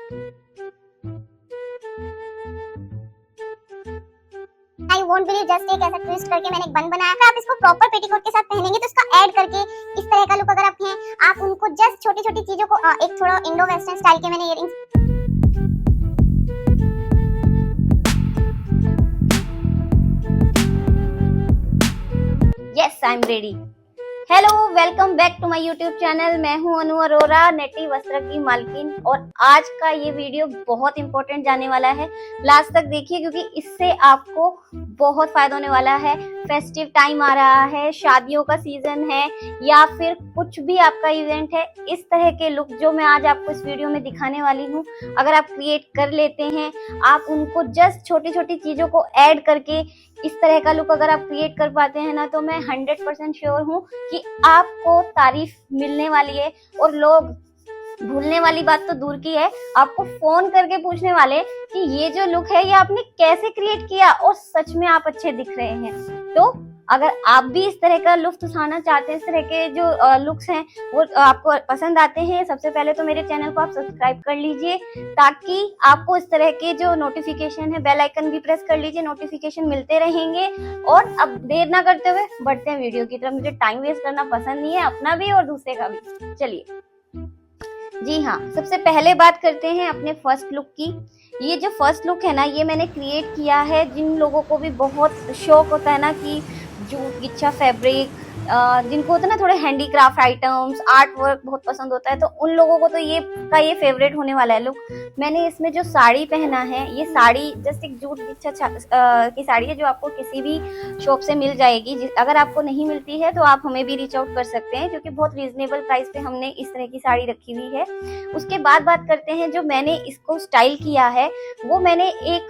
I won't believe just एक ऐसा twist करके मैंने एक बन बनाया था। आप इसको प्रॉपर पेटीकोट के साथ पहनेंगे तो इसका ऐड करके इस तरह का लुक अगर आप हैं, आप उनको जस्ट छोटी छोटी चीजों को एक थोड़ा इंडो वेस्टर्न स्टाइल के मैंने earrings. Yes I am ready. Hello, welcome back to my YouTube channel. मैं हूं अनु अरोरा, नेटी वस्त्र की मालकिन। और आज का ये वीडियो बहुत इंपॉर्टेंट जाने वाला है, लास्ट तक देखिए क्योंकि इससे आपको बहुत फायदा होने वाला है। फेस्टिव टाइम आ रहा है, शादियों का सीजन है या फिर कुछ भी आपका इवेंट है, इस तरह के लुक जो मैं आज आपको इस वीडियो में दिखाने वाली हूँ, अगर आप क्रिएट कर लेते हैं, आप उनको जस्ट छोटी छोटी चीजों को ऐड करके इस तरह का लुक अगर आप क्रिएट कर पाते हैं ना, तो मैं 100% श्योर हूँ कि आपको तारीफ मिलने वाली है। और लोग भूलने वाली बात तो दूर की है, आपको फोन करके पूछने वाले कि ये जो लुक है ये आपने कैसे क्रिएट किया, और सच में आप अच्छे दिख रहे हैं। तो अगर आप भी इस तरह का लुत्फ उठाना चाहते हैं, इस तरह के जो लुक्स हैं वो आपको पसंद आते हैं, सबसे पहले तो मेरे चैनल को आप सब्सक्राइब कर लीजिए ताकि आपको इस तरह के जो नोटिफिकेशन है, बेल आइकन भी प्रेस कर लीजिए, नोटिफिकेशन मिलते रहेंगे। और अब देर ना करते हुए बढ़ते हैं वीडियो की तरफ। मुझे टाइम वेस्ट करना पसंद नहीं है, अपना भी और दूसरे का भी। चलिए, जी हाँ, सबसे पहले बात करते हैं अपने फर्स्ट लुक की। ये जो फर्स्ट लुक है ना, ये मैंने क्रिएट किया है जिन लोगों को भी बहुत शौक होता है ना कि जूट गिच्छा फैब्रिक, जिनको होता है ना थोड़े हैंडीक्राफ्ट आइटम्स, आर्ट वर्क बहुत पसंद होता है, तो उन लोगों को तो ये फेवरेट होने वाला है लुक। मैंने इसमें जो साड़ी पहना है, ये साड़ी जस्ट एक जूट गिच्छा की साड़ी है जो आपको किसी भी शॉप से मिल जाएगी। अगर आपको नहीं मिलती है तो आप हमें भी रीच आउट कर सकते हैं क्योंकि बहुत रीजनेबल प्राइस पे हमने इस तरह की साड़ी रखी हुई है। उसके बाद बात करते हैं जो मैंने इसको स्टाइल किया है, वो मैंने एक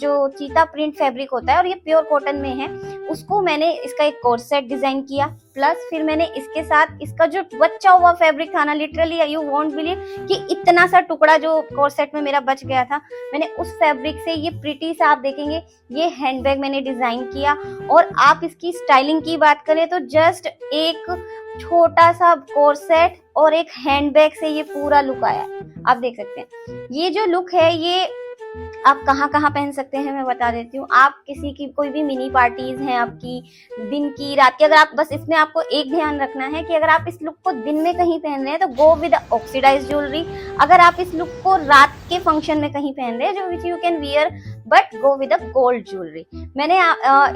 जो चीता प्रिंट फैब्रिक होता है और ये प्योर कॉटन में है, उसको मैंने इसका एक कोर्स सेट डिजाइन किया। प्लस फिर मैंने इसके साथ इसका जो बचा हुआ फैब्रिक था ना, लिटरली यू वोंट बिलीव कि इतना सा टुकड़ा जो कोर्स सेट में मेरा बच गया था, मैंने उस फैब्रिक से ये प्रिटी सा, आप देखेंगे ये हैंडबैग मैंने डिजाइन किया। और आप इसकी स्टाइलिंग की बात करें तो जस्ट एक छोटा सा कोर्स सेट और एक हैंडबैग से ये पूरा लुक आया, आप देख सकते हैं। ये जो लुक है ये आप कहाँ कहाँ पहन सकते हैं मैं बता देती हूँ। आप किसी की कोई भी मिनी पार्टीज हैं आपकी, दिन की रात की, अगर आप बस इसमें आपको एक ध्यान रखना है कि अगर आप इस लुक को दिन में कहीं पहन रहे हैं तो गो विद ऑक्सीडाइज ज्वेलरी। अगर आप इस लुक को रात के फंक्शन में कहीं पहन रहे हैं जो which you can wear, but go with a gold jewellery. मैंने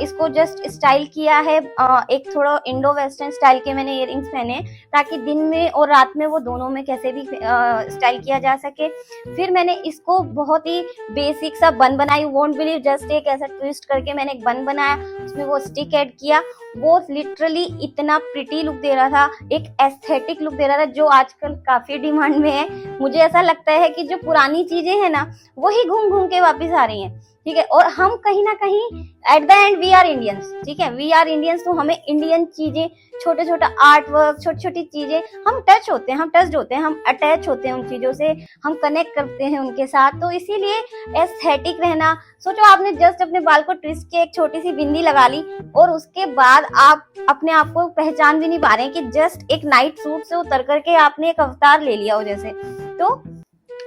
इसको जस्ट स्टाइल किया है, एक थोड़ा इंडो वेस्टर्न स्टाइल के मैंने इयररिंग्स पहने ताकि दिन में और रात में वो दोनों में कैसे भी स्टाइल किया जा सके। फिर मैंने इसको बहुत ही बेसिक सा बन बनाई, वोंट बिलीव जस्ट एक ऐसा ट्विस्ट करके मैंने एक बन बनाया, उसमें वो स्टिक ऐड किया। वो लिटरली इतना प्रिटी लुक दे रहा था, एक एस्थेटिक लुक दे रहा था जो आजकल काफी डिमांड में है। मुझे ऐसा लगता है कि जो पुरानी चीजें हैं ना, वही घूम घूम के वापस आ रही हैं, ठीक है। और हम कहीं ना कहीं at the end we are Indians, ठीक है, वी आर इंडियंस, तो हमें इंडियन चीजें, छोटे छोटा आर्ट वर्क, छोटी छोटी चीजें हम टच होते हैं, हम टच्ड होते हैं, हम अटैच होते हैं उन चीजों से, हम कनेक्ट करते हैं उनके साथ। तो इसीलिए एस्थेटिक रहना। सोचो आपने जस्ट अपने बाल को ट्विस्ट के एक छोटी सी बिंदी लगा ली और उसके बाद आप अपने आप को पहचान भी नहीं पा रहे हैं कि जस्ट एक नाइट सूट से उतर करके आपने एक अवतार ले लिया हो जैसे। तो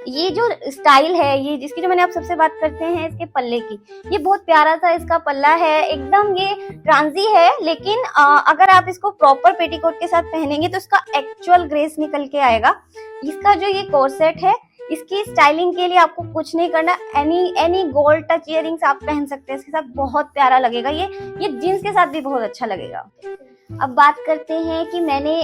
ये जो स्टाइल है, ये जिसकी जो मैंने आप सबसे बात करते हैं इसके पल्ले की, ये बहुत प्यारा सा इसका पल्ला है, एकदम ये ट्रांजी है, लेकिन अगर आप इसको प्रॉपर पेटीकोट के साथ पहनेंगे तो इसका एक्चुअल ग्रेस निकल के आएगा। इसका जो ये कोर्सेट है, इसकी स्टाइलिंग के लिए आपको कुछ नहीं करना, एनी गोल्ड टच इयररिंग्स आप पहन सकते हैं इसके साथ, बहुत प्यारा लगेगा। ये जींस के साथ भी बहुत अच्छा लगेगा। अब बात करते हैं कि मैंने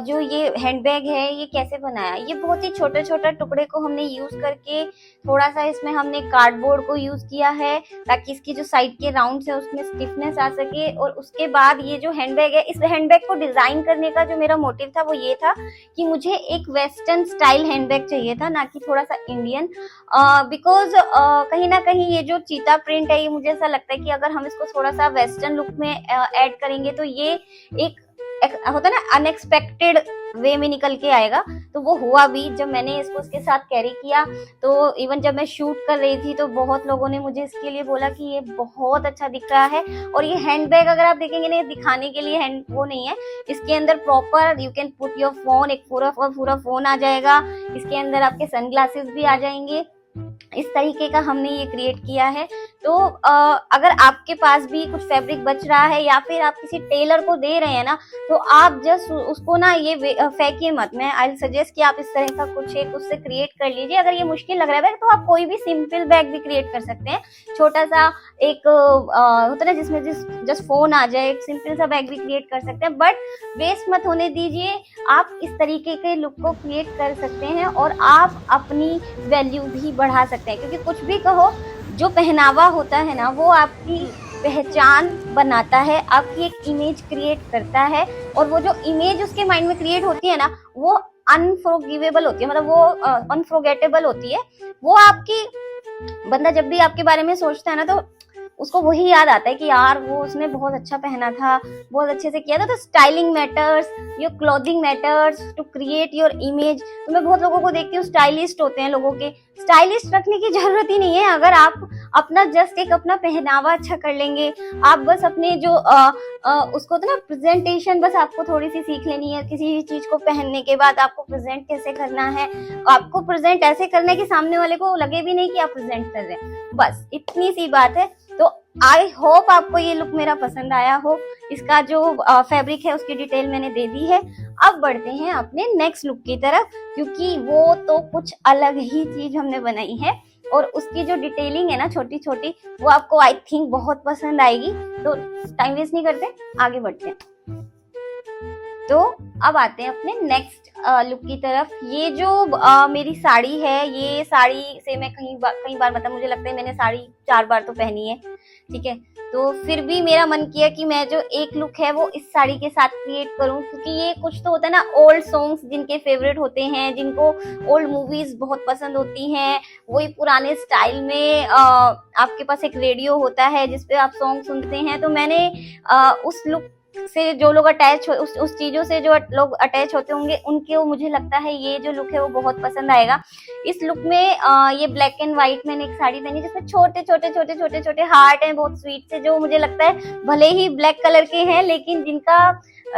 जो ये हैंडबैग है ये कैसे बनाया। ये बहुत ही छोटे छोटे टुकड़े को हमने यूज करके, थोड़ा सा इसमें हमने कार्डबोर्ड को यूज किया है ताकि इसकी जो साइड के राउंड है उसमें स्टिफनेस आ सके। और उसके बाद ये जो हैंडबैग है, इस हैंडबैग को डिजाइन करने का जो मेरा मोटिव था वो ये था कि मुझे एक वेस्टर्न स्टाइल हैंडबैग चाहिए था, ना कि थोड़ा सा इंडियन। बिकॉज कहीं ना कहीं ये जो चीता प्रिंट है, ये मुझे ऐसा लगता है कि अगर हम इसको थोड़ा सा वेस्टर्न लुक में ऐड करेंगे तो ये एक होता है ना अनएक्सपेक्टेड वे में निकल के आएगा। तो वो हुआ भी जब मैंने इसको उसके साथ कैरी किया। तो इवन जब मैं शूट कर रही थी तो बहुत लोगों ने मुझे इसके लिए बोला कि ये बहुत अच्छा दिख रहा है। और ये हैंडबैग अगर आप देखेंगे ना, दिखाने के लिए हैंड वो नहीं है, इसके अंदर proper you can put your phone, एक पूरा फोन आ जाएगा। इसके अंदर आपके सनग्लासेस भी आ जाएंगे। इस तरीके का हमने ये क्रिएट किया है। तो अगर आपके पास भी कुछ फैब्रिक बच रहा है या फिर आप किसी टेलर को दे रहे हैं ना, तो आप जस्ट उसको ना ये फेंकिए मत। मैं आई सजेस्ट कि आप इस तरह का कुछ एक उससे क्रिएट कर लीजिए। अगर ये मुश्किल लग रहा है बैग, तो आप कोई भी सिंपल बैग भी क्रिएट कर सकते हैं। छोटा सा एक होता है जिसमें जस्ट फोन आ जाए, एक सिंपल सा बैग भी क्रिएट कर सकते हैं। बट वेस्ट मत होने दीजिए, आप इस तरीके के लुक को क्रिएट कर सकते हैं और आप अपनी वैल्यू भी बढ़ा सकते हैं। क्योंकि कुछ भी कहो, जो पहनावा होता है ना, वो आपकी पहचान बनाता है, आपकी एक इमेज क्रिएट करता है। और वो जो इमेज उसके माइंड में क्रिएट होती है ना, वो अनफॉरगिवेबल होती है, मतलब वो अनफॉरगेटेबल होती है। वो आपकी बंदा जब भी आपके बारे में सोचता है ना, तो उसको वही याद आता है कि यार वो उसने बहुत अच्छा पहना था, बहुत अच्छे से किया था। तो styling matters, your clothing matters to create your image. तो मैं बहुत लोगों को देखती हूँ, स्टाइलिस्ट होते हैं लोगों के, स्टाइलिस्ट रखने की जरूरत ही नहीं है। अगर आप अपना जस्ट एक अपना पहनावा अच्छा कर लेंगे, आप बस अपने जो उसको तो ना प्रेजेंटेशन बस आपको थोड़ी सी सीख लेनी है। किसी भी चीज को पहनने के बाद आपको प्रेजेंट कैसे करना है, आपको प्रेजेंट ऐसे करना है कि सामने वाले को लगे भी नहीं कि आप प्रेजेंट कर रहे हैं। बस इतनी सी बात है। तो आई होप आपको ये लुक मेरा पसंद आया हो। इसका जो फैब्रिक है उसकी डिटेल मैंने दे दी है। अब बढ़ते हैं अपने नेक्स्ट लुक की तरफ, क्योंकि वो तो कुछ अलग ही चीज हमने बनाई है और उसकी जो डिटेलिंग है ना छोटी छोटी, वो आपको आई थिंक बहुत पसंद आएगी। तो टाइम वेस्ट नहीं करते, आगे बढ़ते हैं। तो अब आते हैं अपने नेक्स्ट लुक की तरफ। ये जो मेरी साड़ी है, ये साड़ी से मैं कई बार मतलब मुझे लगता है मैंने साड़ी 4 बार तो पहनी है, ठीक है। तो फिर भी मेरा मन किया कि मैं जो एक लुक है वो इस साड़ी के साथ क्रिएट करूं, क्योंकि ये कुछ तो होता है ना, ओल्ड सॉन्ग्स जिनके फेवरेट होते हैं, जिनको ओल्ड मूवीज बहुत पसंद होती हैं, वही पुराने स्टाइल में आपके पास एक रेडियो होता है जिसपे आप सॉन्ग सुनते हैं। तो मैंने उस लुक से जो लोग अटैच उस चीजों से जो लोग अटैच होते होंगे, उनके वो मुझे लगता है ये जो लुक है वो बहुत पसंद आएगा। इस लुक में ये ब्लैक एंड व्हाइट मैंने एक साड़ी पहनी जिसमें छोटे छोटे हार्ट हैं, बहुत स्वीट से, जो मुझे लगता है भले ही ब्लैक कलर के हैं, लेकिन जिनका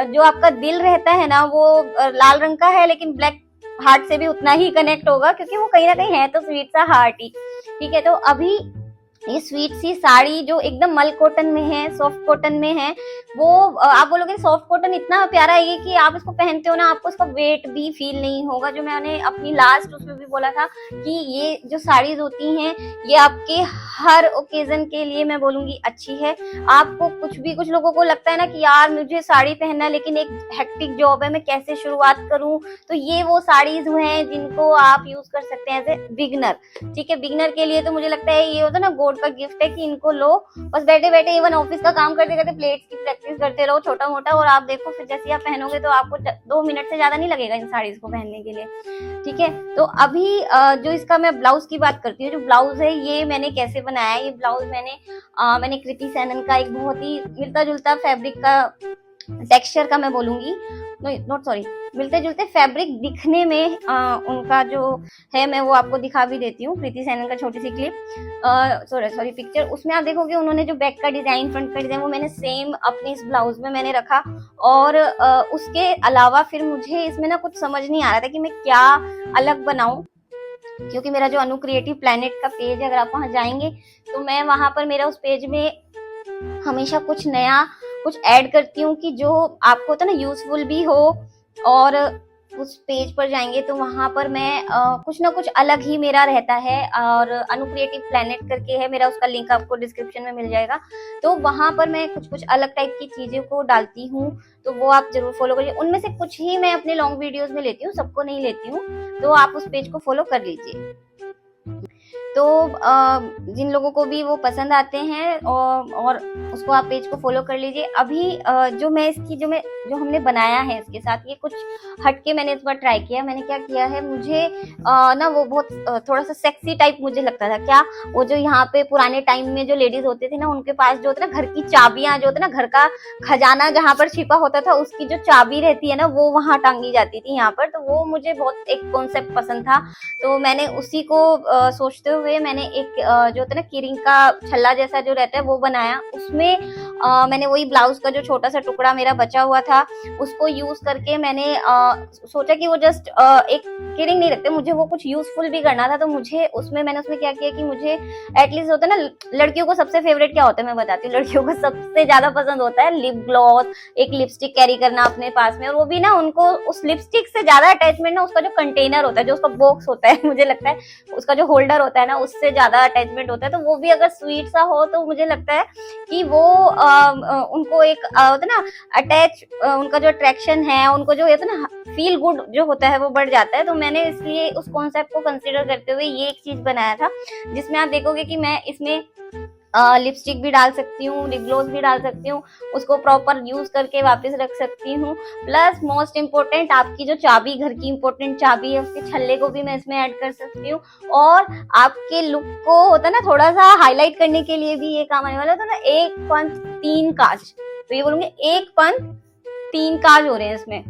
जो आपका दिल रहता है ना, वो लाल रंग का है, लेकिन ब्लैक हार्ट से भी उतना ही कनेक्ट होगा, क्योंकि वो कहीं ना कहीं है तो स्वीट सा हार्ट ही, ठीक है। तो अभी ये स्वीट सी साड़ी जो एकदम मल कॉटन में है, सॉफ्ट कॉटन में है, वो आप बोलोगे सॉफ्ट कॉटन इतना प्यारा है कि आप इसको पहनते हो ना, आपको इसका वेट भी फील नहीं होगा। जो मैंने अपनी लास्ट उसमें भी बोला था कि ये जो साड़ीज होती हैं ये आपके हर ओकेजन के लिए मैं बोलूंगी अच्छी है। आपको कुछ लोगों को लगता है ना कि यार मुझे साड़ी पहनना है लेकिन एक हेक्टिक जॉब है, मैं कैसे शुरुआत करूं, तो ये वो साड़ीज हैं जिनको आप यूज कर सकते हैं एज ए बिगनर, ठीक है। बिगनर के लिए तो मुझे लगता है ये होता है ना का गिफ्ट है कि इनको लो, बस बैठे बैठे इवन ऑफिस का काम करते करते प्लेट्स की प्रैक्टिस करते रहो छोटा मोटा, और आप देखो फिर जैसे आप पहनोगे तो आपको 2 मिनट से ज्यादा नहीं लगेगा इन साड़ीज को पहनने के लिए, ठीक है। तो अभी जो इसका मैं ब्लाउज की बात करती हूँ, जो ब्लाउज है ये मैंने कैसे बनाया है। ये ब्लाउज मैंने कृति सेनन का एक बहुत ही मिलता जुलता फैब्रिक का टेक्सचर का मैं बोलूंगी, नॉट सॉरी, मिलते जुलते फैब्रिक दिखने में उनका जो है मैं वो आपको दिखा भी देती हूँ। कृति सेनन का छोटी सी क्लिप, सॉरी पिक्चर, उसमें आप देखोगे उन्होंने जो बैक का डिजाइन, फ्रंट का डिजाइन, वो मैंने सेम अपने इस ब्लाउज में मैंने रखा। और उसके अलावा फिर मुझे इसमें ना कुछ समझ नहीं आ रहा था कि मैं क्या अलग बनाऊं, क्योंकि मेरा जो अनु क्रिएटिव प्लेनेट का पेज है, अगर आप वहां जाएंगे तो मैं वहां पर मेरा उस पेज में हमेशा कुछ नया कुछ ऐड करती हूँ कि जो आपको होता है ना यूजफुल भी हो। और उस पेज पर जाएंगे तो वहां पर मैं कुछ ना कुछ अलग ही मेरा रहता है, और अनु क्रिएटिव प्लेनेट करके है मेरा, उसका लिंक आपको डिस्क्रिप्शन में मिल जाएगा। तो वहां पर मैं कुछ अलग टाइप की चीजें को डालती हूँ, तो वो आप जरूर फॉलो करिए। उनमें से कुछ ही मैं अपने लॉन्ग वीडियोस में लेती हूँ, सबको नहीं लेती हूँ, तो आप उस पेज को फॉलो कर लीजिए। तो जिन लोगों को भी वो पसंद आते हैं और उसको आप पेज को फॉलो कर लीजिए। अभी जो हमने बनाया है इसके साथ, ये कुछ हटके मैंने इस बार ट्राई किया। मैंने क्या किया है, मुझे ना वो बहुत थोड़ा सा सेक्सी टाइप मुझे लगता था। क्या वो जो यहाँ पे पुराने टाइम में जो लेडीज होते थे ना, उनके पास जो होता है ना घर की चाबियां, जो होता है ना घर का खजाना जहाँ पर छिपा होता था, उसकी जो चाबी रहती है ना वो वहां टांगी जाती थी यहाँ पर। तो वो मुझे बहुत एक कॉन्सेप्ट पसंद था, तो मैंने उसी को सोचते हुए मैंने एक जो होता है ना कीरिंग का छल्ला जैसा जो रहता है वो बनाया। उसमें मैंने वही ब्लाउज का जो छोटा सा टुकड़ा मेरा बचा हुआ था उसको यूज करके मैंने सोचा कि वो जस्ट एक कीरिंग नहीं रखते, मुझे वो कुछ यूजफुल भी करना था। तो मैंने उसमें क्या किया कि मुझे एटलीस्ट होता है ना, लड़कियों को सबसे फेवरेट क्या होता है मैं बताती हूँ। लड़कियों को सबसे ज्यादा पसंद होता है लिप ग्लॉस, एक लिपस्टिक कैरी करना अपने पास में, और वो भी ना उनको उस लिपस्टिक से ज्यादा अटैचमेंट ना उसका जो कंटेनर होता है, जो उसका बॉक्स होता है, मुझे लगता है उसका जो होल्डर होता है ना उससे ज्यादा अटैचमेंट होता है। तो वो भी अगर स्वीट सा हो तो मुझे लगता है कि वो उनको एक होता है ना अटैच, उनका जो अट्रैक्शन है, उनको जो होता है ना फील गुड जो होता है वो बढ़ जाता है। तो मैंने इसलिए उस कॉन्सेप्ट को कंसीडर करते हुए ये एक चीज बनाया था, जिसमें आप देखोगे कि मैं इसमें लिपस्टिक भी डाल सकती हूँ, लिप ग्लोस भी डाल सकती हूँ, उसको प्रॉपर यूज करके वापस रख सकती हूँ। प्लस मोस्ट इम्पोर्टेंट, आपकी जो चाबी, घर की इम्पोर्टेंट चाबी है, उसके छल्ले को भी मैं इसमें ऐड कर सकती हूँ। और आपके लुक को होता है ना थोड़ा सा हाईलाइट करने के लिए भी ये काम आने वाला है। तो ना 1 पंथ 3 काज, तो ये बोलूंगी 1 पंथ 3 काज हो रहे हैं इसमें।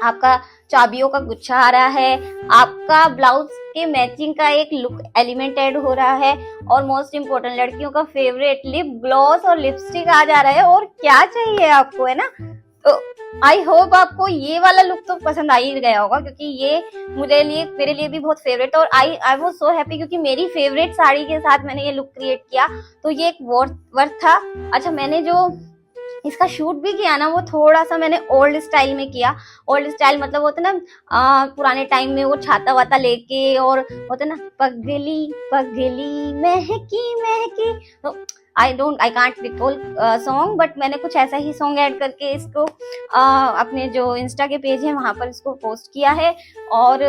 आपका चाबियों का गुच्छा आ रहा है, आपका ब्लाउज के मैचिंग का एक लुक एलिमेंट ऐड हो रहा है, और मोस्ट इम्पोर्टेंट लड़कियों का फेवरेट लिप ग्लॉस और लिपस्टिक आ जा रहा है। और क्या चाहिए आपको, है ना। तो आई होप आपको ये वाला लुक तो पसंद आ ही गया होगा, क्योंकि ये मेरे लिए भी बहुत फेवरेट था। और आई वाज सो हैप्पी क्योंकि मेरी फेवरेट साड़ी के साथ मैंने ये लुक क्रिएट किया, तो ये एक वर्थ था। अच्छा, मैंने जो इसका शूट भी किया ना वो थोड़ा सा मैंने ओल्ड स्टाइल में किया। ओल्ड स्टाइल मतलब होता ना पुराने टाइम में वो छाता वाता लेके, और होता ना पगली पगली महकी महकी। तो I can't recall song, but मैंने कुछ ऐसा ही सॉन्ग ऐड करके इसको अपने जो इंस्टा के पेज है वहां पर इसको पोस्ट किया है। और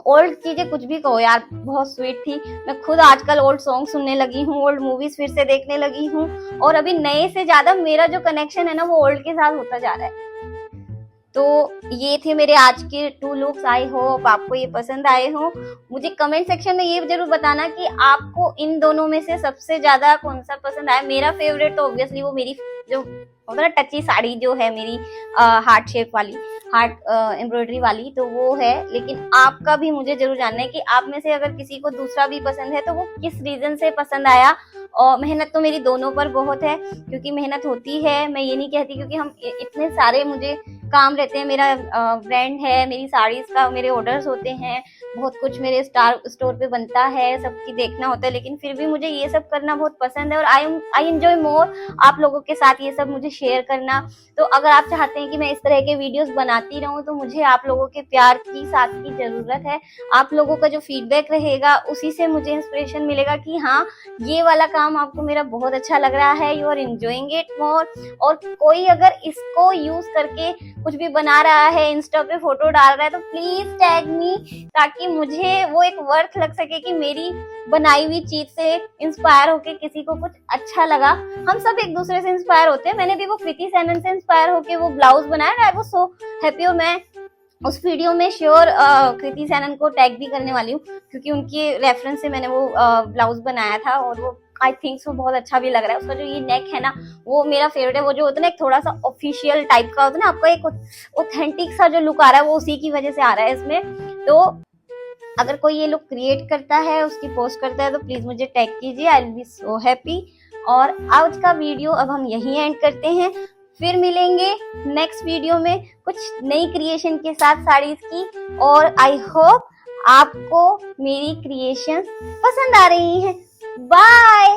ओल्ड चीजें कुछ भी कहो यार, बहुत स्वीट थी। मैं खुद आजकल ओल्ड सॉन्ग सुनने लगी हूँ, ओल्ड मूवीज फिर से देखने लगी हूँ, और अभी नए से ज्यादा मेरा जो कनेक्शन है ना वो ओल्ड के साथ होता जा रहा है। तो ये थे मेरे आज के 2 लुक्स। आई होप आपको ये पसंद आए हो। मुझे कमेंट सेक्शन में ये जरूर बताना कि आपको इन दोनों में से सबसे ज्यादा कौन सा पसंद आया। मेरा फेवरेट तो ऑब्वियसली वो मेरी जो होता है टची साड़ी जो है मेरी हार्ट शेप वाली, हार्ट एम्ब्रॉयडरी वाली, तो वो है। लेकिन आपका भी मुझे जरूर जानना है कि आप में से अगर किसी को दूसरा भी पसंद है तो वो किस रीजन से पसंद आया। और मेहनत तो मेरी दोनों पर बहुत है, क्योंकि मेहनत होती है, मैं ये नहीं कहती, क्योंकि हम इतने सारे मुझे काम रहते हैं। मेरा ब्रांड है, मेरी साड़ीज का मेरे ऑर्डर्स होते हैं, बहुत कुछ मेरे स्टोर पे बनता है, सबकी देखना होता है। लेकिन फिर भी मुझे ये सब करना बहुत पसंद है, और आई एंजॉय मोर आप लोगों के साथ ये सब मुझे शेयर करना। तो अगर आप चाहते हैं कि मैं इस तरह के वीडियोस बनाती रहूं तो मुझे आप लोगों के प्यार की, साथ की जरूरत है। आप लोगों का जो फीडबैक रहेगा उसी से मुझे इंस्पिरेशन मिलेगा कि हाँ, ये वाला काम आपको मेरा बहुत अच्छा लग रहा है, you are enjoying it more. और कोई अगर इसको यूज करके कुछ भी बना रहा है, इंस्टा पे फोटो डाल रहा है, तो प्लीज टैग मी, ताकि मुझे वो एक वर्थ लग सके कि मेरी बनाई हुई चीज से इंस्पायर होके किसी को कुछ अच्छा लगा। हम सब एक दूसरे से इंस्पायर होते हैं। मैंने भी वो कृति सेनन से इंस्पायर होके वो ब्लाउज बनाया। I was so happy. और मैं उस वीडियो में श्योर कृति सेनन को टैग भी करने वाली हूँ, क्योंकि उनके रेफरेंस से मैंने वो ब्लाउज बनाया था, और वो आई थिंक सो बहुत अच्छा भी लग रहा है। उसका जो ये नेक है ना वो मेरा फेवरेट है। वो जो होता है ना एक थोड़ा सा ऑफिशियल टाइप का होता है ना, आपका एक ऑथेंटिक सा जो लुक आ रहा है वो उसी की वजह से आ रहा है इसमें। तो अगर कोई ये लुक क्रिएट करता है, उसकी पोस्ट करता है, तो प्लीज मुझे टैग कीजिए, I will be so happy. और आज का वीडियो अब हम यहीं एंड करते हैं, फिर मिलेंगे नेक्स्ट वीडियो में कुछ नई क्रिएशन के साथ साड़ीज की। और आई होप आपको मेरी क्रिएशन पसंद आ रही है। बाय।